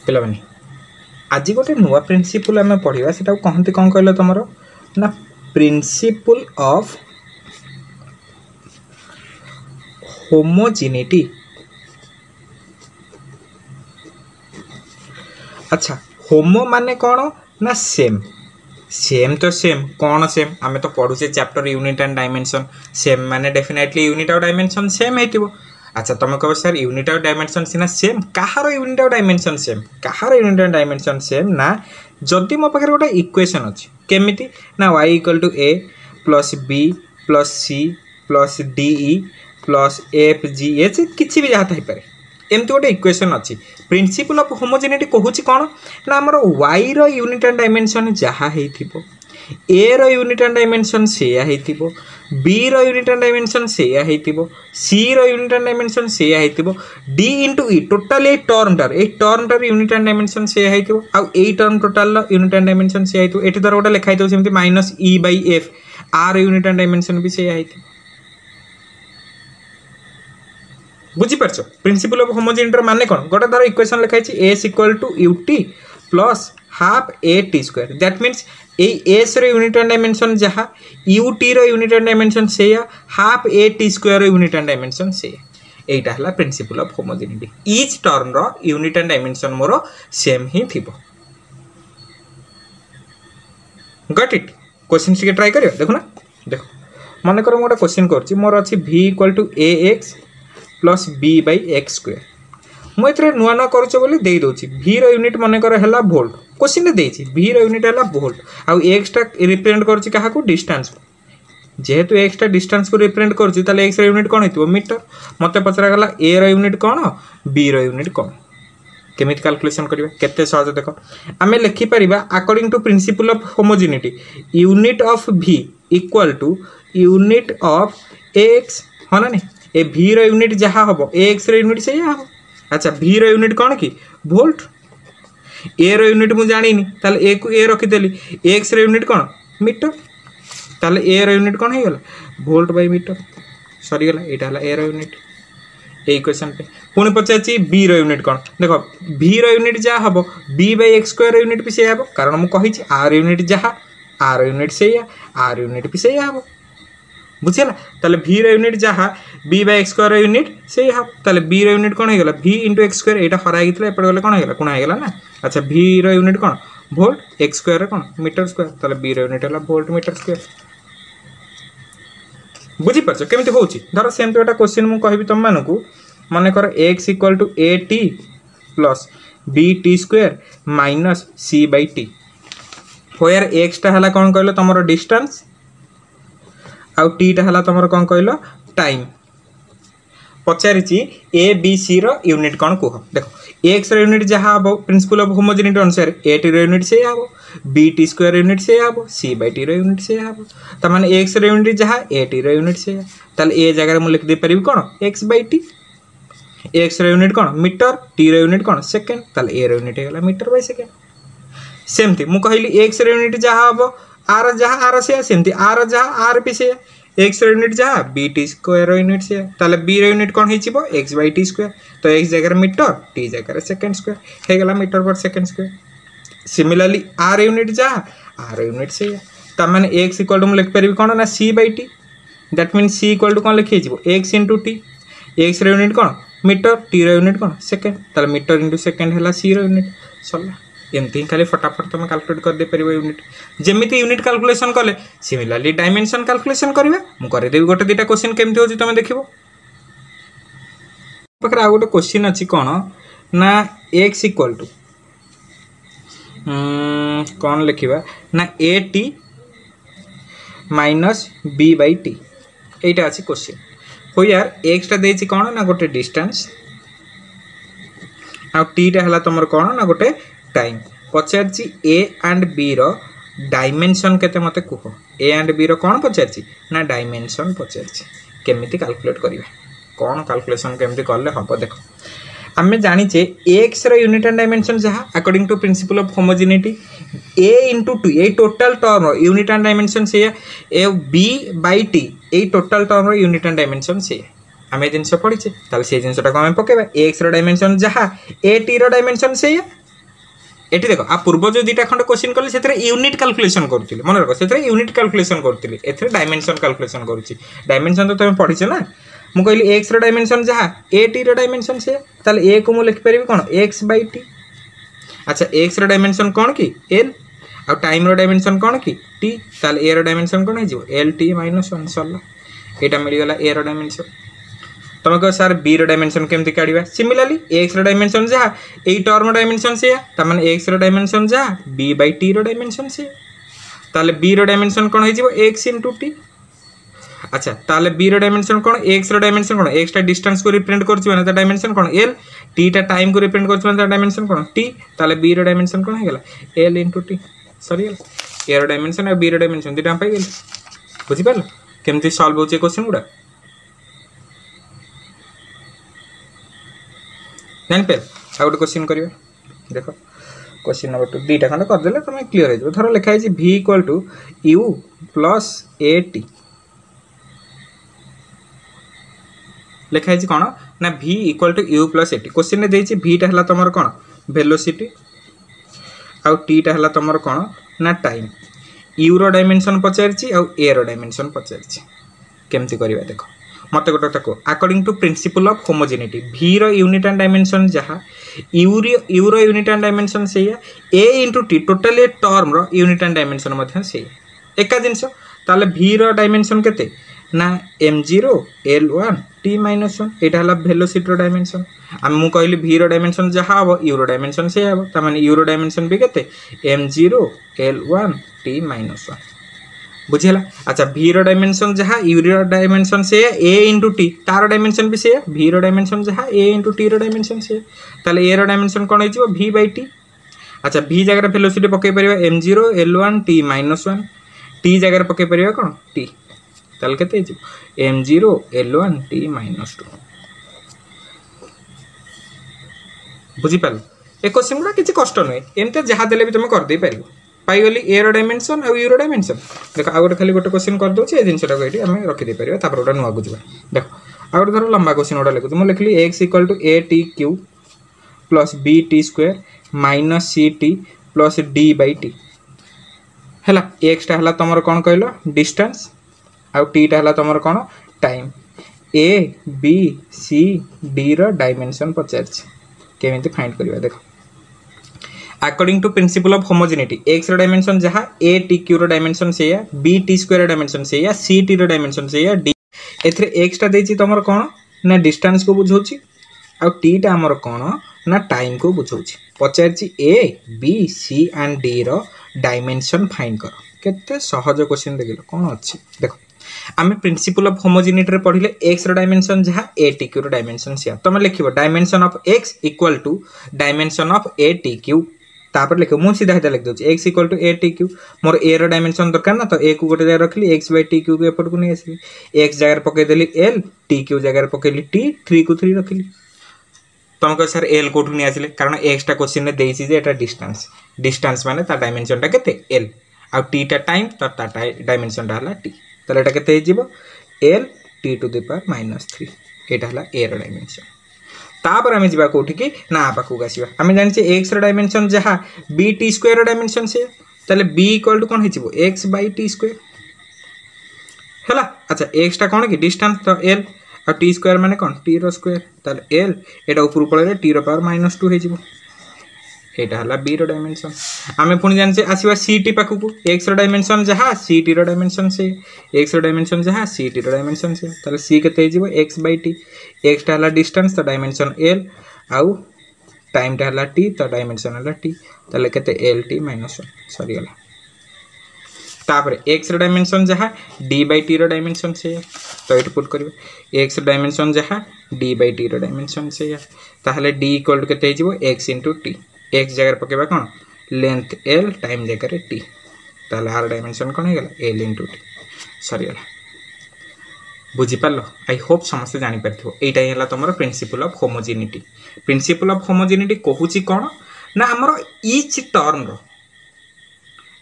पे आज गोटे नुआ प्रिंसिपल आम पढ़ा से कहते कौन कहल तुम ना प्रिंसिपल ऑफ होमोजिनिटी। अच्छा होमो माने कौन ना सेम सेम तो सेम कौन सेम आम तो पढ़ुचे chapter unit and dimension same माने डेफिनेटली यूनिट और डायमेंशन सेम है। अच्छा तुम कह सर यूनिट और डायमेंशन सीना सेम कहार यूनिट और डायमेंशन सेम कहार यूनिट और डायमेंशन सेम ना जदि मो पाखे गोटे इक्वेशन अच्छी केमिति ना y equal to a plus b plus c plus de plus f g h किसी भी जहाँ थाईपे एमती गोटे इक्वेशन अच्छी प्रिंसिपल ऑफ होमोजेनिटी कहूँ कौन ना आमर y रो यूनिट एंड डायमेंशन जहाँ हो a रो यूनिट एंड डायमेंशन सेया हो b रो यूनिट एंड डायमेंशन सेया हो c रो यूनिट एंड डायमेंशन सेया हो d इंटू e टोटाल ए टर्मटार यूनिट एंड डायमेंशन सेया हो आउ ए term total unit and dimension सेया हो एठी धर गोटे लिखाई थो सेमती minus e by f r unit and dimension भी सेया हो बुझीपार प्रिंसिपल ऑफ होमोजेनिटी माने कौन गोटे धर इक्वेशन लिखाई S equal to ut plus half A T square that means S रो यूनिट एंड डायमेंशन जहाँ ut रो यूनिट एंड डायमेंशन से half A T square unit and dimension से यहीटा है principle of homogeneity each term रो unit and dimension मोर same ही थिबो। गट इट क्वेश्चन टिके ट्राई करियो देखो ना देखो मन कर गोटे क्वेश्चन करछि मोर अछि v equal to ax plus b by x square मुझे नुआ नुआ करुचे बोली दे दूची v रो यूनिट मन कर है वोल्ट क्वेश्चन देछि v रो यूनिट है वोल्ट आउ x टा रिप्रेजेंट करुची क्या डिस्टेंस जेहेतु x टा डिस्टेंस को रिप्रेजेंट करुची ताले x रो यूनिट कौन होइतिबो मीटर मते पचरा गला a रो यूनिट कौन b रो यूनिट कौन केमिति कैलकुलेशन करिबा केते सहज देखो आमे लिखि परिबा according to principle of homogeneity unit of v equal to unit of x हो ना नहीं ए v रो यूनिट जहाँ हम ax रो यूनिट से हम अच्छा v रो यूनिट कौन कि वोल्ट a रो यूनिट मुझे जानी ताले a को a रखीदेली x रो यूनिट कौन मीटर ताले a रो यूनिट कौन हो वोल्ट बाय मीटर सरीगला यहाँ है a रो यूनिट ये क्वेश्चन पे पुणी पचार b रो यूनिट कौन देखो v रो यूनिट जहाँ हम b by x square unit भी से हम कारण मुझे r यूनिट जहाँ r यूनिट से r यूनिट भी से हम बुझेगा ताले v रो यूनिट जहाँ b by x square unit से हम ताले b रो यूनिट कौन होगा v इंटू एक्स स्क्वायर यहाँ हर एपटे गले कौन होगा गुणा होगा ना अच्छा v रो यूनिट कौन वोल्ट एक्स स्क्वायर कौन मीटर स्क्वायर ताले b रो यूनिट है वोल्ट मीटर स्क्वायर बुझीपार केमती हो धर सेमती गोटे क्वेश्चन मुझे कहबी तुम मानक मन कर x equal to A t plus b T square minus c by t होयर एक्स टा है कौन कहल तुम डिस्टेंस आउ टी टा है तुम कौन कहल टाइम पचारि ए बी सी रो यूनिट कौन कह देखो एक्स रो यूनिट जहाँ हम प्रिंसिपल ऑफ होमोजेनिटी अनुसार ए टी रो यूनिट से हम बी टी स्क्वायर यूनिट से हम सी बाई टी रो यूनिट से हम तमाने एक्स रो यूनिट जहाँ ए टी रो यूनिट से ताले ए जगह मुझे लिखदे पारि कौन एक्स बाई टी एक्स रो यूनिट कौन मीटर टी रो यूनिट कौन सेकेंड ताले ए रो यूनिट होगा मीटर बाई सेकेंड सेमती मुझे कहली एक्स रो यूनिट जहाँ हम आर जहाँ आर से सेमती आर जहाँ आर भी से एक्स रो यूनिट जहाँ बी टी स्क्वायर यूनिट से ताले बी रो यूनिट कौन हो एक्स बाई टी स्क्वायर तो एक्स जगह मीटर टी जगह सेकेंड स्क्वायर होगा मीटर पर second square similarly R unit जहाँ आर यूनिट से तमाने एक्स इक्वल टू मुझे लिखिपारि कौन ना C by T that mean C equal to कौन लिखी एक्स इंटू टी एक्स रो यूनिट कौन मीटर टी रो यूनिट कौन सेकेंड ताले मीटर इंटू सेकेंड है सी रो यूनिट सरला एमती खाली फटाफट तुम कैलकुलेट कर दे पार यूनिट जमीती यूनिट कैलकुलेशन कले सिमिलरली डायमेंशन कैलकुलेशन करवा मुझे गोटे दुटा क्वेश्चन केमती हो तुम देख पाखे आ गोटे क्वेश्चन अच्छी कौन ना एक्स इक्वल टू कौन लिखा ना A T minus B by T यहीटा अच्छी क्वेश्चन हो यार एक्सटा देती कौन ना गोटे डिस्टेंस आ टीटा है तुम कौन ना गोटे टाइम पचार ए एंड बी रो डायमेंशन केते मते कह ए एंड बी रो कौन पचार ना डायमेंशन पचार केमिति कैलकुलेट करिवे कौन कैलकुलेशन केमिति करले हम देखो आम जाचे एक्स रो यूनिट एंड डायमेंशन जहाँ according to principle of homogeneity A into two ये टोटाल टर्म रो यूनिट एंड डायमेंशन से ए बी बाई टी ये टोटाल टर्म रो यूनिट एंड डायमेंशन से आम जिन पढ़ीचे से जिनटा आम पकेबा एक्स रो डायमेंशन जहाँ ए टी रो डायमेंशन से एटी देख आ पूर्व जो दुटा खंड क्वेश्चन कले से यूनिट कैलकुलेशन करुले मन रख से यूनिट कैलकुलेशन करुले ए डायमेंशन कैलकुलेशन करुच्ची डायमेंशन तो तुम पढ़ी ना मुझे कहली एक्स डायमेंशन जहाँ ए टी डायमेंशन से ताले ए को मुझे लिखिपारि कौन एक्स बै टी अच्छा एक्स डायमेंशन कौन कि एल आ टाइम डायमेंशन कौन कि टी ताले ए डायमेंशन कौन हो एल टी -1 सरला यहाँ मिलगला ए डायमेंशन तुम कह सर बी डायमेंशन केमती काढ़ा सिमिलरली एक्स डायमेंशन जहाँ यही टर्म डायमेंशन से तार एक्स डायमेंशन जहाँ बी बै टी डायमेंशन से ताले बी डायमेंशन कौन हो एक्स इंटू टी अच्छा ताले बी डायमेंशन कौन एक्स डायमेंशन कौन एक्स डिस्टेंस को रिप्रेजेंट कर डायमेंशन कौन एल टी टा टाइम को रिप्रेजेंट कर डायमेंशन कौन टी ताले बी डायमेंशन कौन हो एल इंटू टी सरीगला ए डायमेंशन और बी डायमेंशन दुटा पाई गल बुझीपार केमती सॉल्व हो क्वेश्चन गुड़ा जानपार आ गए क्वेश्चन कर देख क्वेश्चन नंबर 2 दुटा खंड करदे तुम क्लीयर हो धर लिखाई v equal to u plus a t लिखाई कौन ना v equal to u plus a t question देती vटा है तुम कौन वेलोसिटी आउ टीटा है तुम कौन ना टाइम यूर डायमेंशन पचारि आउ ए डायमेंशन पचारि केमती करवा देख मत गोटे कथा according to principle of homogeneity v रो यूनिट एंड डायमेंशन जहाँ यूरो यूनिट एंड डायमेंशन से ए इंटू टी टोटाली टर्म रो यूनिट एंड डायमेंशन से एका जिनस ताले v रो डायमेंशन केते ना m0 l1 t -1 यहाँ है वेलोसिटी डायमेंशन आम मु कहली v रो डायमेंशन जहाँ हम यूरो डायमेंशन से हम तार यूरो डायमेंशन भी केते m0 l1 t -1 बुझेगा अच्छा v रो डायमेंशन जहाँ यूरो डायमेंशन से a इंटू टी तार डायमेंशन भी से v रो डायमेंशन जहाँ a इंटू टी रो डायमेंशन से ताले a रो डायमेंशन कौन हो v बै टी अच्छा v जगह वेलोसिटी पकई पार m0 l1 t -1 t जगह पकई पार कौन t ताल के m0 l1 t -2 बुझीपार ए क्वेश्चन गुड़ा किसी कष्ट नुहे एमती जहाँ देले भी तुम करदे पार पाईगली ए डायमेंशन और यूरो डायमेंशन देख आ गए खाली गोटे क्वेश्चन कर दूसरी ये जिनटा को ये रखिदे पार गोटे नुआ को देख आ गए धर लंबा क्वेश्चन गोटा लिखुची मुझे लिखली x equal to A T cube plus b T square minus c t plus d by t है एक्सटा है तुम कौन कहल डिस्टेंस आउ टीटा है तुम कौन time A B C D रो डायमेंशन पचार केमी फाइंड करवा देख according to principle of homogeneity X रो डायमेंशन जहाँ ए टी क्यू रो डायमेंशन से बी टी स्क्वायर डायमेंशन से सी टी रो डायमेंशन से डी एथरे एक्सटा देछि तुम कौन ना डिस्टेंस को बुझाऊँ आउ टीटा आमर कौन ना टाइम को बुझाऊँ पचार A B C and D रो डायमेंशन फाइंड कर केते सहज क्वेश्चन देख कौन अच्छी देख आम प्रिंसिपल ऑफ होमोजेनिटी पढ़ले एक्स रो डायमेंशन जहाँ ए टी क्यू रो डायमेंशन से तुम लिख dimension of X equal to dimension of A T Q तापर लिख मुझे सीधा सीधा लिख दूसरी X equal to A T Q मोर ए रो डायमेंशन दरकार ना तो ए को गोटे जगह रखली एक्स बै टी क्यू को एपट को नहीं आसली एक्स जगह पकईदेली एल टी क्यू जगह पकईली टी 3 को 3 रखली तुम कह सर एल कौटू नहीं आसिले कारण एक्सटा क्वेश्चन में देसी जे एटा डिस्टेंस डिस्टेंस माने ता डायमेंशनटा केते एल आ टीटा टाइम तो ता डायमेंशनटा हला टी ताले एटा केते हिजिबो L T to the power -3 एटा हला ए रो डायमेंशन तापर आम जा कौटी कि ना पाखक आसवा आम जाने एक्स डायमेंशन जहाँ बी टी स्क्वायर डायमेंशन से ताले बी इक्वल टू कौन हो एक्स बै टी स्क्वायर है अच्छा एक्सटा कौन कि डिस्टेंस तो एल आ टी स्क्वायर माने कौन टी रो स्क्वायर ताले एल एटा ऊपर पड़े टी रो पावर -2 हो एटा हला बी रो डायमेंशन आम पुणी जाने आसवा सी टी पाखक एक्स डायमेंशन जहाँ सी टी रो डायमेंशन से एक्स डायमेंशन जहाँ सी टी रो डायमेंशन से ताले सी केते हो एक्स बै टी एक्सटा हला डिस्टेंस तो डायमेंशन एल आउ टाइमटा हला टी तो डायमेंशन हला टी ताले केते एल टी -1 सरीगला तापर एक्स डायमेंशन जहाँ डी बै टी रो डायमेंशन से तो ये पुट कर एक्स डायमेंशन जहाँ डी बै टी रो डायमेंशन से ताहले डी इक्वल टू केते हो एक्स इंटू टी एक्स जगह पकेबा कौन लेंथ एल टाइम जगह टी ताहले आर डायमेंशन कौन हो एल इंटू टी सरीगला बुझीपार आई होप समस्त जापर यही तुम principle of homogeneity principle of homogeneity कहूँ कौन ना आमर इच टर्म रो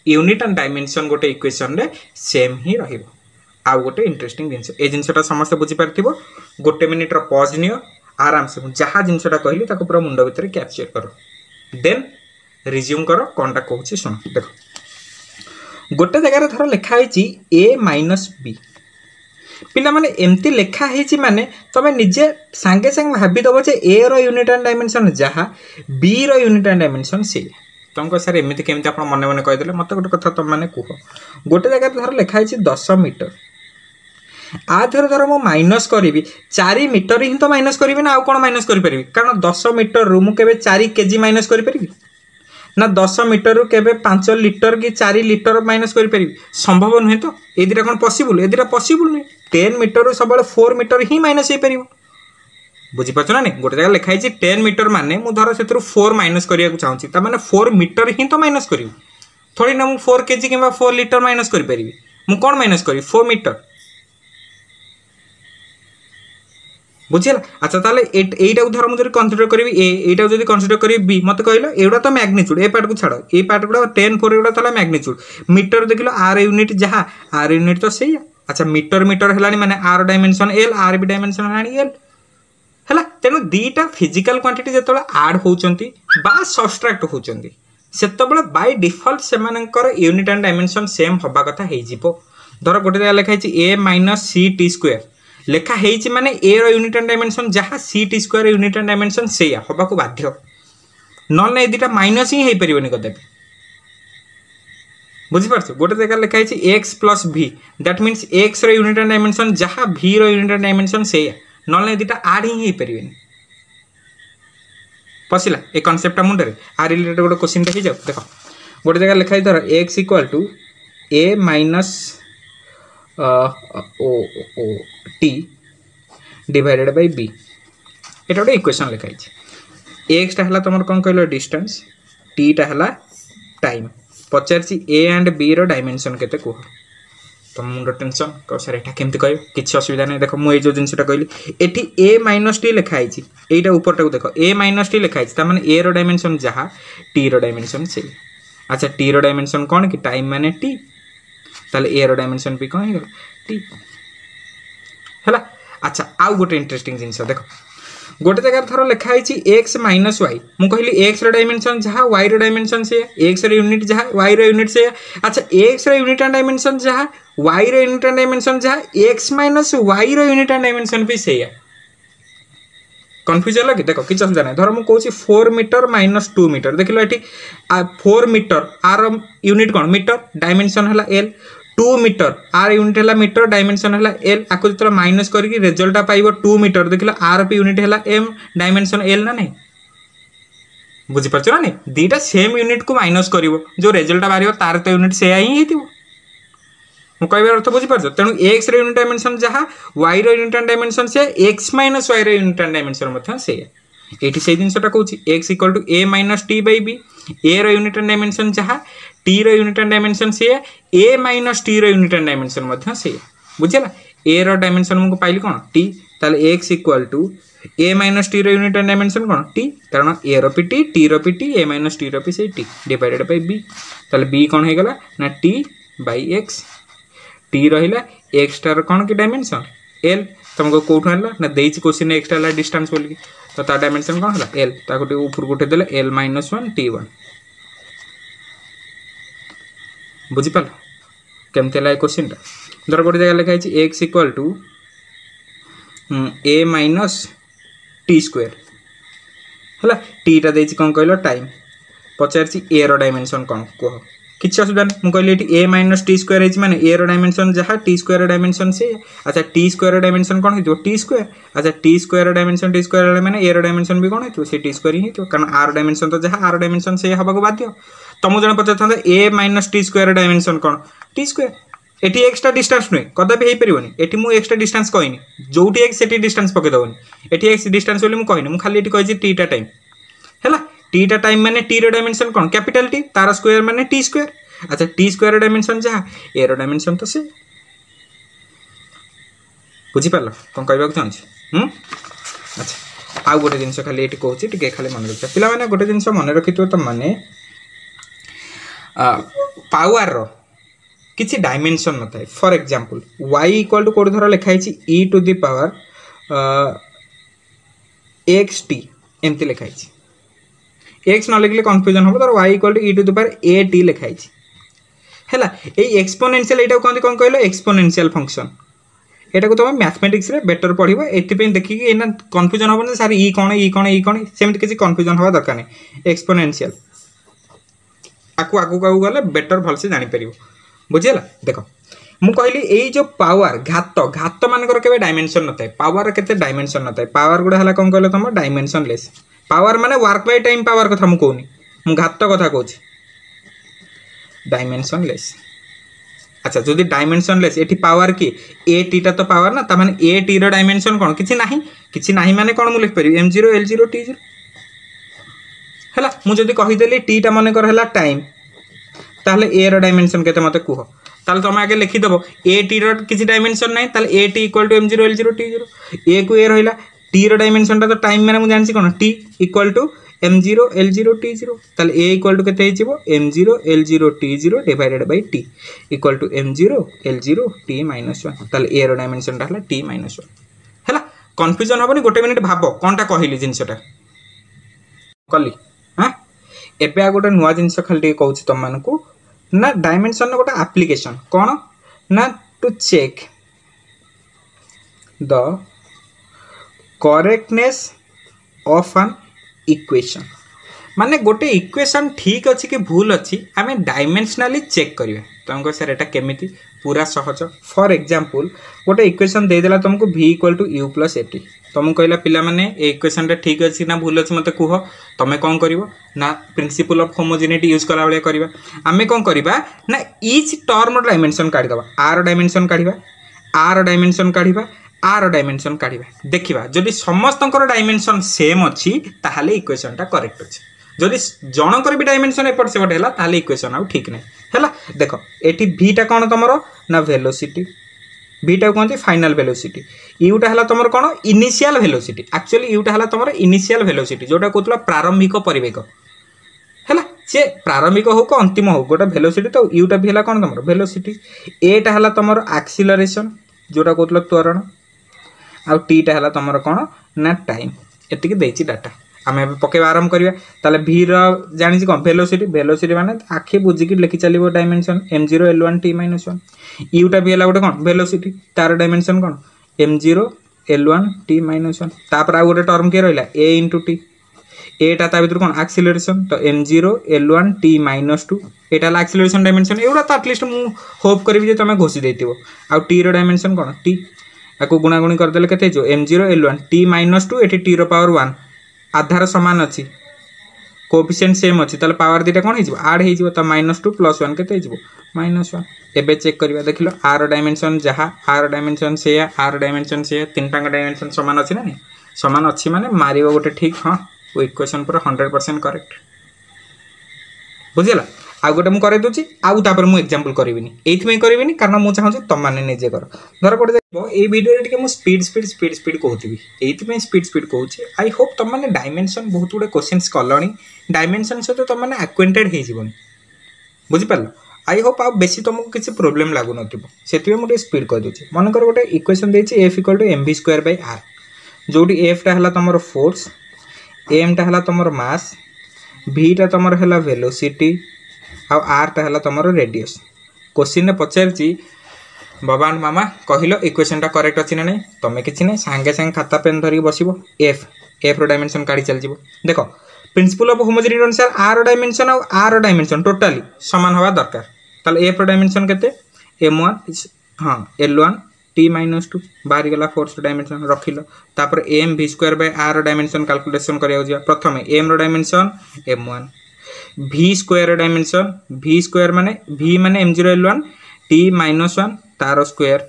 यूनिट एंड डायमेंशन गोटे इक्वेशन रे सेम ही रहिबो आउ गोटे इंटरेस्टिंग जिनस ए जिनसटा समस्त बुझीपार गोटे मिनिट रो पॉज नियो आराम से जहाँ जिनसटा कहली ताको पूरा मुंड भितर कैप्चर करो देन रिज्यूम कर कौनटा कहूँ शुण देख गोटे जगार धर लिखाई ए माइनस बी पिला माने एमती लिखाई माने तुम निजे सांगे सांगे भावीदब जे a row unit and dimension जहाँ बी रो यूनिट एंड डायमेंशन से तुमको सर एमती केमती आप मन मन कहीदे मत गोटे कथा तुम मैंने कह गोटे जगह धर लिखाई 10 मीटर आ धर मु माइनस करी 4 मीटर ही तो माइनस करी ना आउ कौन माइनस करी कारण 10 मीटर रु मुझे 4 केजी माइनस करी ना 10 मीटर रु केबे 5 लिटर कि 4 लिटर माइनस करी संभव नुहे तो ये दुटा कौन पॉसिबल ए दुटा पॉसिबल नुहे 10 मीटर रु सब 4 मीटर ही माइनस हो पार बुझीपार ना नहीं गोटे जगह लिखाई 10 मीटर माने मु धर से 4 माइनस करने चाहिए तार 4 मीटर ही तो माइनस करी थोड़ी ना मुझे 4 केजी कि 4 लिटर माइनस करी मु कौन माइनस करी 4 मीटर बुझीला अच्छा ताले एटा धर मुझे कनसीडर करी एटा जो कनसीडर करी बी मत कहल एटा तो मैग्नीट्यूड ए पार्ट को छाड़ ए पार्ट गुड़ा 10 4 एगुड़ा था मैग्नीट्यूड मीटर देख लो आर यूनिट जहाँ आर यूनिट तो सही अच्छा मीटर मीटर है माने आर डायमेंशन एल आर भी डायमेंशन है एल है तेणु दीटा फिजिकल क्वांटिटी जो आड होती सबस्ट्राक्ट होती से बाय डिफॉल्ट से यूनिट एंड डायमेंशन सेम हवा कथा हो धर गोटे जगह लिखाई a minus c t square लिखाई माने a row unit and dimension जहाँ c t square unit and dimension से हवा को बाध्य ना दुटा माइनस ही हो पारे कदे बुझीपार गोटे जगह लिखाई x plus b that means x रो यूनिट एंड डायमेंशन जहाँ b row unit and dimension से ना दुटा आड ही हो पारे पशिला ए कनसेप्टा मुंडे आ रिलेटेड गोटे क्वेश्चन हो जाओ देख गोटे जगह लिखाई धर x equal to a minus t divided by b एटा गोटे इक्वेशन लिखाई एक्सटा है तुम कौन कहल डिस्टेंस टीटा है टाइम पचार ए एंड बी रो डायमेंशन केते कह तुम मुंड टेंशन कह सर एटा केमती कह किसी असुविधा नहीं देख मुझे जो जिनटा कहली एटी ए माइनस टी लिखाई एटा ऊपर देख ए माइनस टी लिखाई तार ए रो डायमेंशन जहाँ टी रो डायमेंशन से अच्छा टी रो डायमेंशन कौन कि टाइम माने टी ताले ए रो डायमेंशन भी कौन हो टी है अच्छा आउ गोटे इंटरेस्टिंग जिनस देख गोटे जगह थर लिखाई एक्स माइनस वाई मुझे कहली एक्स रो डायमेंशन जहाँ वाई रो डायमेंशन से एक्स रो यूनिट जहाँ वाई रो यूनिट से अच्छा एक्स रो यूनिट एंड डायमेंशन जहाँ वाई रो यूनिट एंड डायमेंशन जहाँ एक्स माइनस वाई रो यूनिट एंड डायमेंशन भी से कन्फ्यूज है कि देख किसी असुविधा नहीं धर मुझे 4 मीटर माइनस 2 मीटर देख लो ये 4 मीटर आर यूनिट कौन मीटर डायमेंशन है एल 2 मीटर आर यूनिट है मीटर डायमेंशन है एल आपको जो माइनस करके रिजल्ट पाइब 2 मीटर देख लो आर पी यूनिट है एम डायमेंशन एल ना नहीं बुझीपार ना नहीं दीटा सेम यूनिट को माइनस कर जो रिजल्ट बाहर तार तो यूनिट से ही मुझे अर्थ बुझीपार तेणु एक्स यूनिट डायमेंशन जहाँ वाई यूनिट एंड डायमेंशन से x minus y unit and dimension से ये से जिनसा कहूँ x equal to a minus t by b a row unit and dimension जहाँ t row unit and dimension से a minus t row unit and dimension से बुझेगा ए रो डायमेंशन मुझे पाइली कौन टी ताले x equal to a minus t row unit and dimension कौन टी कारण a rho p t rho p t a minus t rho p से टी डिवाइडेड बाय बी ताले बी कौन हो गला ना टी बाय एक्स टी रहा एक्स टार कौन कि डायमेंशन एल तुमको कौटू है ना देती क्वेश्चन एक्सट्रा है डिस्टेंस बोलिकी तो तार डायमेंशन कौन है एल ताको ऊपर उठेदेले एल माइनस 1 टी 1 बुझीपार केमती है क्वेश्चन धर गोटे जगह लिखाई x equal to a minus t square है टीटा देती कौन कहल टाइम पचार ए रो डायमेंशन कौन कह किसी असुविधा नहीं मुझे कहली ए माइनस टी स्क्वायर है माने ए रो डायमेंशन जहाँ टी स्क्वायर डायमेंशन से अच्छा टी स्क्वायर डायमेंशन कौन हो टी स्क्वायर अच्छा T square dimension T square मैंने ए रो डायमेंशन भी कौन हो टी स्क्वायर ही हो कारण आर डायमेंशन तो जहाँ आर डायमेंशन से हवा को बाध्य तुमको जन पचार था ए माइनस टी स्क्वायर डायमेंशन कौन T square eighty extra distance नुहे कदापि हो पारनि एटी मुझे एक्सट्रा डिस्टेंस कहनी जो एक्स से डिस्टेंस पकईदेवनी एटी एक्स डिस्टेंस बोली मुझे कहनी मुझे खाली कही टीटा टाइम है टीटा टाइम माने टी रो डायमेंशन कौन कैपिटल टी तार स्क्वायर माने टी स्क्वायर अच्छा टी स्क्वायर डायमेंशन जहाँ ए रो डायमेंशन तो से बुझीपार कौन कहवाक चाहूँ अच्छा आउ गोटे जिन खाली ये कहूँ टे खाली मन रखा पिला मैंने गोटे जिन मन रखि तुम मैंने पावर रो किसी डायमेंशन न था for example y equal to कोड धर लिखाई e to the power xt एमती लिखाई एक्स न लिखले कन्फ्यूजन हम तर y equal to e to the power a t लिखाई है एक्सपोनेंशियल यहाँ कहते कौन कहल एक्सपोनेंशियल फंक्शन यहाँ तुम मैथमेटिक्स रे बेटर पढ़ो ये देखिए ना कन्फ्यूजन हम सार ई कौन ई कौन ई कौन सेमती किसी कन्फ्यूजन हवा दरकार नहीं एक्सपोनेंशियल आगू आगू गले बेटर भलसे जापर बुझीगला देख मु कहली यही जो पावर घात घात मानकर के डायमेंशन न थाए पावर के डायमेंशन न थाए पावर गुड़ा है कौन कहल तुम डायमेंशन लेस पावर माने वर्क बाय टाइम पावर कथा मु कहूनी मु घात कथा कहूँ डायमेंशन लेस अच्छा जो डायमेंशन लेस ये पावर की ए टीटा तो पावर ना ताने ए टी डायमेंशन कौन किसी ना माने कौन मुझे लिखिपर m0 l0 t0 है मुझे कहीदेली टीटा मन कर टाइम ताहले ए डायमेंशन के मत कह ताल तुम आगे लिखिदेव ए टी किसी डायमेंशन ना ताल a t equal to m0 l0 t0 ए को ए रहा टी डायमेंशन तो टाइम मैंने मुझे जानी कौन T equal to m0 l0 t0 ताल ए इक्वल टू केते m0 l0 t0 divided by t equal to m0 l0 t minus 1 ताल ए रो डायमेंशन टा हला t माइनस 1 हैला कंफ्यूजन हबनी गोटे मिनिट भाबो कोनटा कहली जिंसटा कली हां एबे आ गोटे नुवा जिंस खाली कहूची तुम मानकू ना डायमेंशन गोटे एप्लिकेशन कौन ना to check the correctness of an equation माने गोटे इक्वेशन ठीक अच्छी कि भूल अच्छी आम डायमेंशनली चेक करिवे तुमको सर एटा केमिति पूरा सहज फॉर एग्जांपल गोटे इक्वेशन देदेला तुमको v equal to u plus a t तुमको कहला पिला माने ए इक्वेशन टा ठीक अच्छी ना भूल अच्छी मत कह तुम कौन कर ना प्रिंसिपल ऑफ होमोजेनिटी यूज कला भाया करवा आम कौन करवा ना ईच टर्म डायमेंशन काढ़ीदबा आर डायमेंशन काढ़ीबा आर डायमेंशन काढ़ीबा आर डायमेंशन काढ़ीबा देखिबा जदि समस्तंकर डायमेंशन सेम अच्छी ताहाले इक्वेशन टा करेक्ट अच्छी जदि जनकर भी डायमेंशन एपट सेपट है ताहाले इक्वेशन आउ ठीक नहीं है देख ये भीटा कौन तुम ना वेलोसिटी भीटा कहते फाइनल वेलोसिटी यूटा है तुम कौन इनिशियल वेलोसिटी एक्चुअली यूटा है तुम इनिशियल वेलोसिटी जोटा कहला प्रारंभिक परिवेग है सी प्रारंभिक हो कि अंतिम हो गोटे वेलोसिटी तो यूटा भी है कौन तुम वेलोसिटी एटा है तुम एक्सीलरेशन जोटा कहला त्वरण आउ टीटा है तुम कौन ना टाइम एतिक देछि डाटा आम पकेबा आरंभ करिया ताले v र जानि कौन वेलोसिटी वेलोसिटी माने आखि बुझिकी लिखि चलिबो dimension m0 l1 t minus 1 यूटा भी है गोटे कौन वेलोसिटी तार डायमेंशन कौन m0 l1 t माइनस 1 तापर आ गोटे टर्म के रहला a * t एटा ता भीतर कौन एक्सीलरेशन तो m0 l1 t माइनस 2 एटा ला एक्सीलरेशन डायमेंशन एउडा तो एटलीस्ट मु होप करबी जे तमे घोषि देतिबो आ t रो डायमेंशन कौन t आको गुणागुणी कर देले केते जो m0 ल1 t minus 2 eighty t रो पावर 1 आधार समान अच्छी कोएफिशिएंट सेम अच्छी ताले पावर दीटा कौन हो आड हो तो -2 + 1 केते हो -1 एबे चेक करबा देखिलो आर डायमेंशन जहा आर डायमेंशन से आर डायमेंशन से तीन टांग डायमेंशन समान अच्छी ना नहीं समान अच्छी माने मारिबो गोटे ठीक हां वो इक्वेशन पूरा 100% करेक्ट बुझिला आ गोटे मुझे करदे आउ तापर मु एग्जांपल करबिनी एथि करबिनी कारण मु चाहूँ तुम मैंने निजे कर धर गोटे देखो ये वीडियो रे स्पीड स्पीड स्पीड स्पीड कहूथि एथि स्पीड स्पीड कहूँ आई होप तुम मैंने डायमेंशन बहुत गुड़े क्वेश्चंस कलनी डायमेंशन सहित तुम मैंने एक्वेंटेड हो जीवन बुझिपार आई होप आ बेसी तुमको किसी प्रोब्लेम लागू नथिबो मुझे स्पीड कर दूची मनकर गोटे इक्वेशन देछि f = mv²/r जोटी f टा हला तुमर फोर्स m टा हला तुमर मास v टा तुमर हला वेलोसिटी आर टा है तुम रेडियस क्वेश्चन ने पचार बाबा मामा कहल इक्वेशन टा करेक्ट अच्छी ना नहीं तुम कि ना सांगे सांगे खाता पेन धरिक बस एफ एफ रो डायमेंशन काढ़ी चल देख प्रिंसिपल ऑफ होमोजेनिटी अनुसार आर डायमेंशन आर डायमेंशन टोटाली सामान हवा दरकार ताले एफ रो डायमेंशन केते m1 हाँ l1 t - 2 बाहरी गला फोर्स डायमेंशन रखिलो तापर mv²/r डायमेंशन कैलकुलेशन करिया जिया प्रथम m रो dimension m1 v² dimension v² माने v माने m0 l1 t - 1 तार स्क्वायर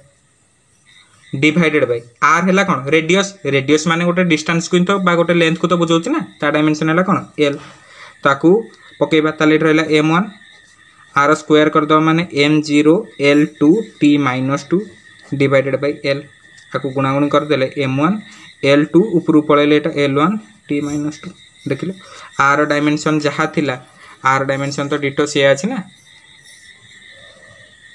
डिवाइडेड बाय r हैला कोन रेडियस रेडियस माने गोटे डिस्टेंस को तो बा गोटे लेंथ को तो बुझौछि ना ता डायमेंशन हैला कोन l ताकू पकेबा ताले रहला m1 r स्क्वायर कर दो माने m0 l2 t - 2 divided by l ताकू गुणागुणी कर देले m1 l2 ऊपर पळेले एटा l1 t - 2 देखिलो आर डायमेंशन जहाँ थिला आर डायमेंशन तो डिटो से अच्छी ना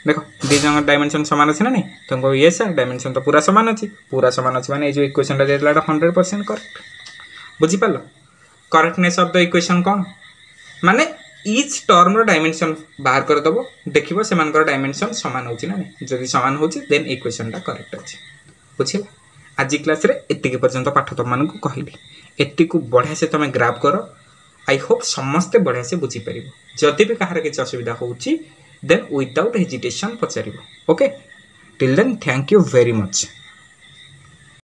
देखो दी जन डायमेंशन समान अच्छी ना नहीं तुमको ये सर डायमेंशन तो पूरा समान अच्छी माने जो इक्वेशन टा देला 100% करेक्ट बुझी पालो करेक्टनेस ऑफ द इक्वेशन कौन माने इच टर्म डायमेंशन बाहर कर दबो देखिबो से मानकर डायमेंशन समान होची ना जदि समान होची देन इक्वेशन टा करेक्ट अछि बुझिला आज क्लास रे एतिके पर्यंत पाठ तुम मानकु कहली एतिकु बढ़िया से तुम ग्राफ करो आई होप समस्ते बढ़िया से बुझी परिबो जदि भी कहार किछ असुविधा होची देन विदाउट हेजिटेशन पचारिबो okay till then thank you very much.